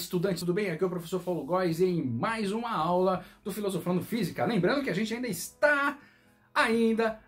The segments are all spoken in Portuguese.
estudantes, tudo bem? Aqui é o professor Paulo Góes em mais uma aula do Filosofando Física. Lembrando que a gente ainda está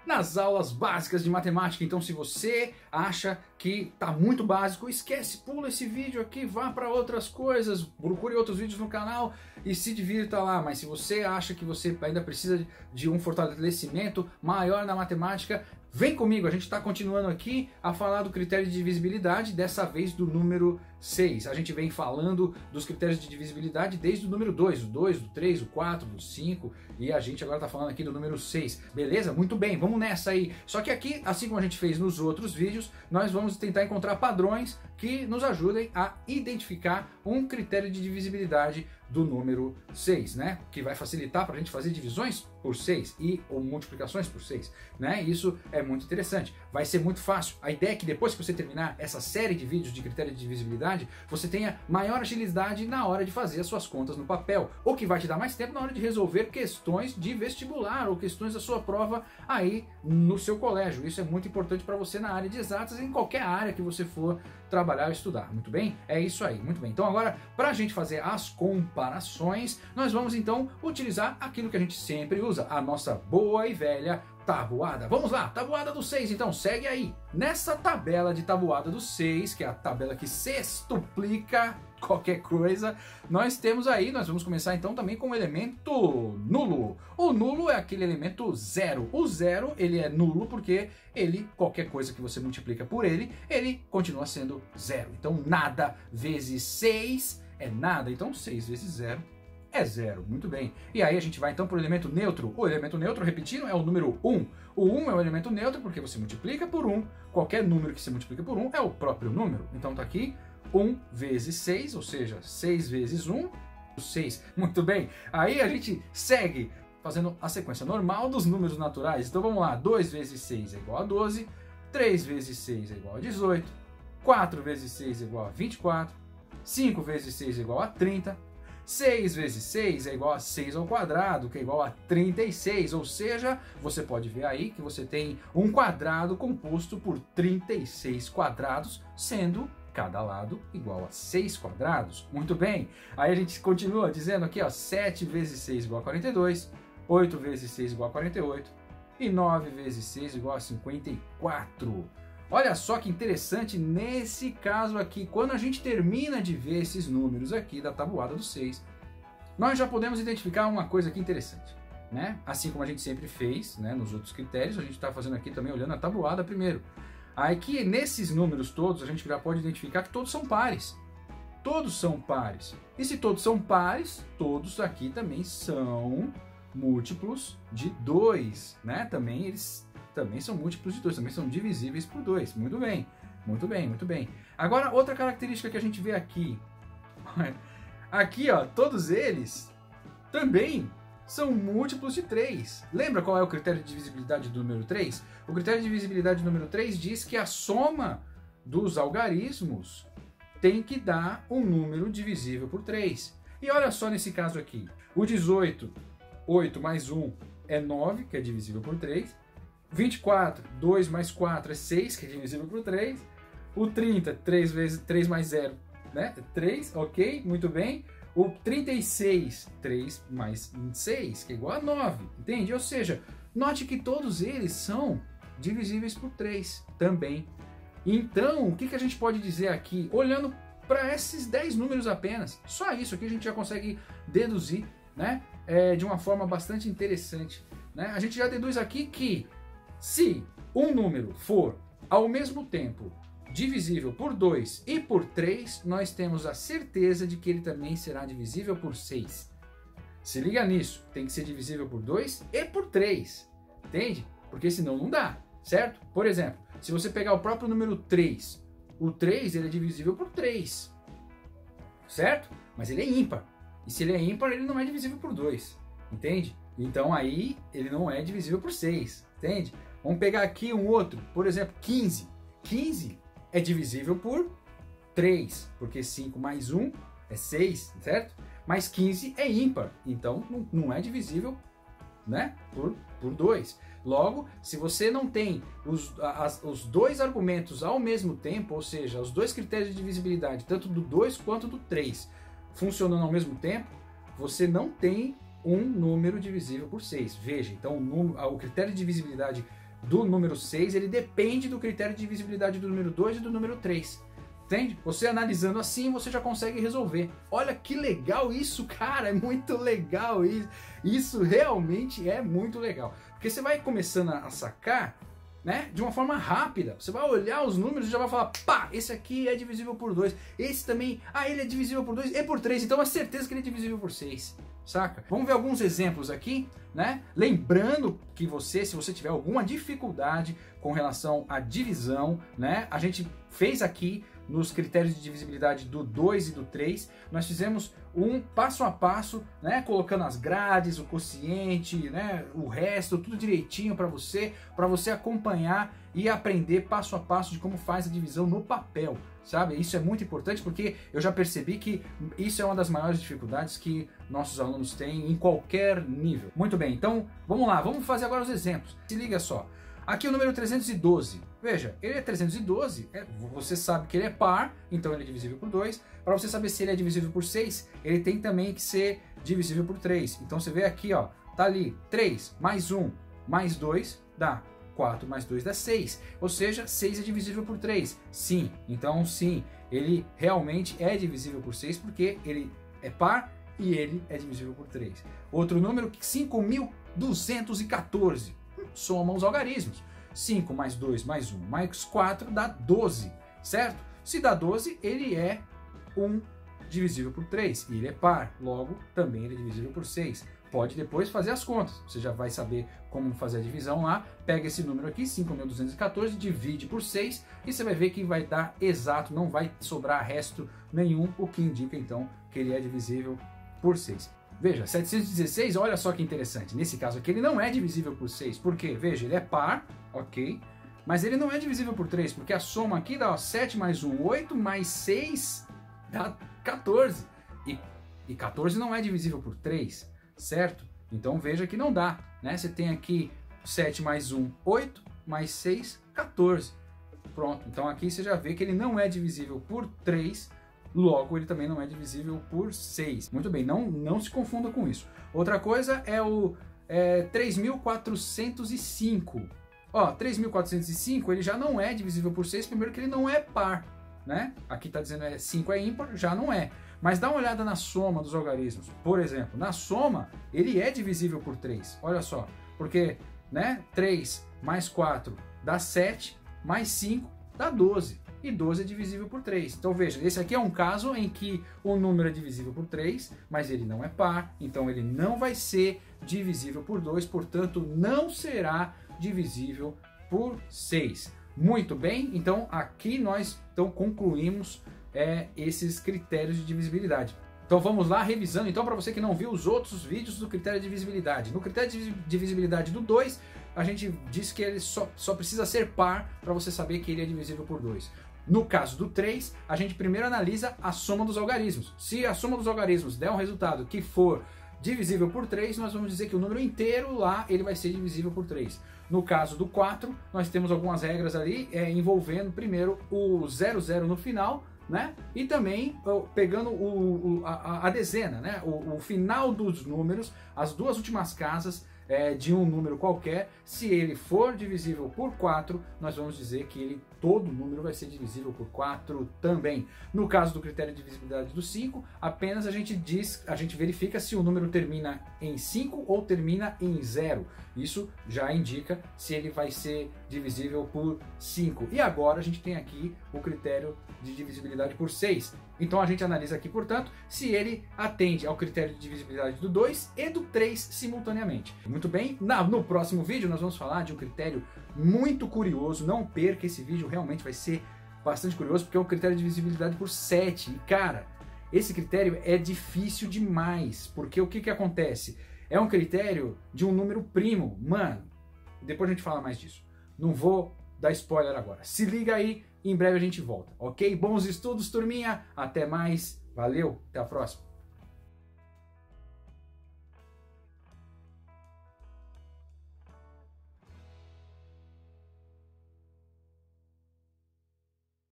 nas aulas básicas de matemática, então se você acha que está muito básico, esquece, pula esse vídeo aqui, vá para outras coisas, procure outros vídeos no canal e se divirta lá. Mas se você acha que você ainda precisa de um fortalecimento maior na matemática, vem comigo, a gente está continuando aqui a falar do critério de divisibilidade, dessa vez do número 6. A gente vem falando dos critérios de divisibilidade desde o número 2, o 2, o 3, o 4, o 5, e a gente agora está falando aqui do número 6. Beleza? Muito bem, vamos nessa aí. Só que aqui, assim como a gente fez nos outros vídeos, nós vamos tentar encontrar padrões que nos ajudem a identificar um critério de divisibilidade do número 6, né? Que vai facilitar para a gente fazer divisões por 6 ou multiplicações por 6, né? Isso é muito interessante. Vai ser muito fácil. A ideia é que depois que você terminar essa série de vídeos de critério de divisibilidade, você tenha maior agilidade na hora de fazer as suas contas no papel, o que vai te dar mais tempo na hora de resolver questões de vestibular ou questões da sua prova aí no seu colégio. Isso é muito importante para você na área de exatas, em qualquer área que você for trabalhar ou estudar. Muito bem? É isso aí. Muito bem. Então agora, para a gente fazer as comparações, nós vamos então utilizar aquilo que a gente sempre usa, a nossa boa e velha tabuada. Vamos lá, tabuada do 6, então segue aí. Nessa tabela de tabuada do 6, que é a tabela que sextuplica qualquer coisa, nós vamos começar então também com o elemento nulo. O nulo é aquele elemento zero. O zero, ele é nulo porque qualquer coisa que você multiplica por ele continua sendo zero. Então nada vezes 6 é nada, então 6 vezes 0 é zero. Muito bem. E aí a gente vai então para o elemento neutro. O elemento neutro, repetindo, é o número 1. O 1 é o elemento neutro porque você multiplica por 1. Qualquer número que você multiplica por 1 é o próprio número. Então tá aqui 1 vezes 6, ou seja, 6 vezes 1, 6. Muito bem. Aí a gente segue fazendo a sequência normal dos números naturais. Então vamos lá. 2 vezes 6 é igual a 12. 3 vezes 6 é igual a 18. 4 vezes 6 é igual a 24. 5 vezes 6 é igual a 30. 6 vezes 6 é igual a 6 ao quadrado, que é igual a 36, ou seja, você pode ver aí que você tem um quadrado composto por 36 quadrados, sendo cada lado igual a 6 quadrados. Muito bem, aí a gente continua dizendo aqui, ó, 7 vezes 6 igual a 42, 8 vezes 6 igual a 48 e 9 vezes 6 igual a 54. Olha só que interessante nesse caso aqui, quando a gente termina de ver esses números aqui da tabuada do 6, nós já podemos identificar uma coisa aqui interessante, né? Assim como a gente sempre fez, né, nos outros critérios, a gente está fazendo aqui também olhando a tabuada primeiro. Aqui nesses números todos a gente já pode identificar que todos são pares. Todos são pares. E se todos são pares, todos aqui também são múltiplos de 2, né? Também são múltiplos de 2, também são divisíveis por 2. Muito bem, muito bem, muito bem. Agora, outra característica que a gente vê aqui. Aqui, ó, todos eles também são múltiplos de 3. Lembra qual é o critério de divisibilidade do número 3? O critério de divisibilidade do número 3 diz que a soma dos algarismos tem que dar um número divisível por 3. E olha só nesse caso aqui. O 18, 8 mais 1 é 9, que é divisível por 3. 24, 2 mais 4 é 6, que é divisível por 3. O 30, 3 vezes 3 mais 0, né? 3, ok, muito bem. O 36, 3 mais 6, que é igual a 9, entende? Ou seja, note que todos eles são divisíveis por 3 também. Então, o que a gente pode dizer aqui, olhando para esses 10 números apenas? Só isso aqui a gente já consegue deduzir, né? De uma forma bastante interessante, né? A gente já deduz aqui que se um número for, ao mesmo tempo, divisível por 2 e por 3, nós temos a certeza de que ele também será divisível por 6. Se liga nisso, tem que ser divisível por 2 e por 3, entende? Porque senão não dá, certo? Por exemplo, se você pegar o próprio número 3, o 3 ele é divisível por 3, certo? Mas ele é ímpar. E se ele é ímpar, ele não é divisível por 2, entende? Então aí ele não é divisível por 6, entende? Vamos pegar aqui um outro, por exemplo, 15. 15 é divisível por 3, porque 5 mais 1 é 6, certo? Mas 15 é ímpar, então não é divisível, né, por 2. Logo, se você não tem os dois argumentos ao mesmo tempo, ou seja, os dois critérios de divisibilidade, tanto do 2 quanto do 3, funcionando ao mesmo tempo, você não tem um número divisível por 6. Veja, então o critério de divisibilidade do número 6, ele depende do critério de divisibilidade do número 2 e do número 3. Entende? Você analisando assim, você já consegue resolver. Olha que legal isso, cara, é muito legal isso. Isso realmente é muito legal. Porque você vai começando a sacar, né, de uma forma rápida. Você vai olhar os números e já vai falar, pá, esse aqui é divisível por 2. Esse também, ele é divisível por 2 e por 3. Então é certeza que ele é divisível por 6. Saca? Vamos ver alguns exemplos aqui, né? Lembrando que se você tiver alguma dificuldade com relação à divisão, né? A gente fez aqui nos critérios de divisibilidade do 2 e do 3, nós fizemos um passo a passo, né? Colocando as grades, o quociente, né? O resto, tudo direitinho para você acompanhar e aprender passo a passo de como faz a divisão no papel, sabe? Isso é muito importante porque eu já percebi que isso é uma das maiores dificuldades que nossos alunos têm em qualquer nível. Muito bem, então vamos lá, vamos fazer agora os exemplos. Se liga só, aqui o número 312, veja, ele é 312, você sabe que ele é par, então ele é divisível por 2. Para você saber se ele é divisível por 6, ele tem também que ser divisível por 3. Então você vê aqui, ó, tá ali, 3 mais 1 mais 2 dá 4 mais 2 dá 6, ou seja, 6 é divisível por 3. Sim, então sim, ele realmente é divisível por 6 porque ele é par e ele é divisível por 3. Outro número, 5.214, soma os algarismos. 5 mais 2 mais 1 mais 4 dá 12, certo? Se dá 12, ele é divisível por 3 e ele é par, logo também ele é divisível por 6. Pode depois fazer as contas, você já vai saber como fazer a divisão lá. Pega esse número aqui, 5.214, divide por 6 e você vai ver que vai dar exato, não vai sobrar resto nenhum, o que indica então que ele é divisível por 6. Veja, 716, olha só que interessante, nesse caso aqui ele não é divisível por 6, por quê? Veja, ele é par, ok, mas ele não é divisível por 3, porque a soma aqui dá, ó, 7 mais 1, 8, mais 6 dá 14, e 14 não é divisível por 3, certo? Então veja que não dá, né? Você tem aqui 7 mais 1, 8, mais 6, 14. Pronto, então aqui você já vê que ele não é divisível por 3, logo ele também não é divisível por 6. Muito bem, não se confunda com isso. Outra coisa é o 3.405. Ó, 3.405 ele já não é divisível por 6, primeiro que ele não é par, né? Aqui está dizendo 5 é ímpar, já não é. Mas dá uma olhada na soma dos algarismos. Por exemplo, na soma, ele é divisível por 3. Olha só, porque, né, 3 mais 4 dá 7, mais 5 dá 12. E 12 é divisível por 3. Então veja, esse aqui é um caso em que o número é divisível por 3, mas ele não é par, então ele não vai ser divisível por 2, portanto não será divisível por 6. Muito bem, então aqui nós concluímos esses critérios de divisibilidade. Então vamos lá, revisando então para você que não viu os outros vídeos do critério de divisibilidade. No critério de divisibilidade do 2, a gente disse que ele só precisa ser par para você saber que ele é divisível por 2. No caso do 3, a gente primeiro analisa a soma dos algarismos. Se a soma dos algarismos der um resultado que for divisível por 3, nós vamos dizer que o número inteiro lá ele vai ser divisível por 3. No caso do 4, nós temos algumas regras ali envolvendo primeiro o 00 no final, né? E também pegando a dezena, né? O final dos números, as duas últimas casas de um número qualquer, se ele for divisível por 4, nós vamos dizer que todo número vai ser divisível por 4 também. No caso do critério de divisibilidade do 5, apenas a gente verifica se o número termina em 5 ou termina em 0. Isso já indica se ele vai ser divisível por 5. E agora a gente tem aqui o critério de divisibilidade por 6. Então a gente analisa aqui, portanto, se ele atende ao critério de divisibilidade do 2 e do 3 simultaneamente. Muito bem, no próximo vídeo nós vamos falar de um critério muito curioso. Não perca esse vídeo, realmente vai ser bastante curioso, porque é um critério de divisibilidade por 7. E cara, esse critério é difícil demais, porque o que acontece? É um critério de um número primo. Mano, depois a gente fala mais disso. Não vou dar spoiler agora. Se liga aí, em breve a gente volta, ok? Bons estudos, turminha. Até mais. Valeu, até a próxima.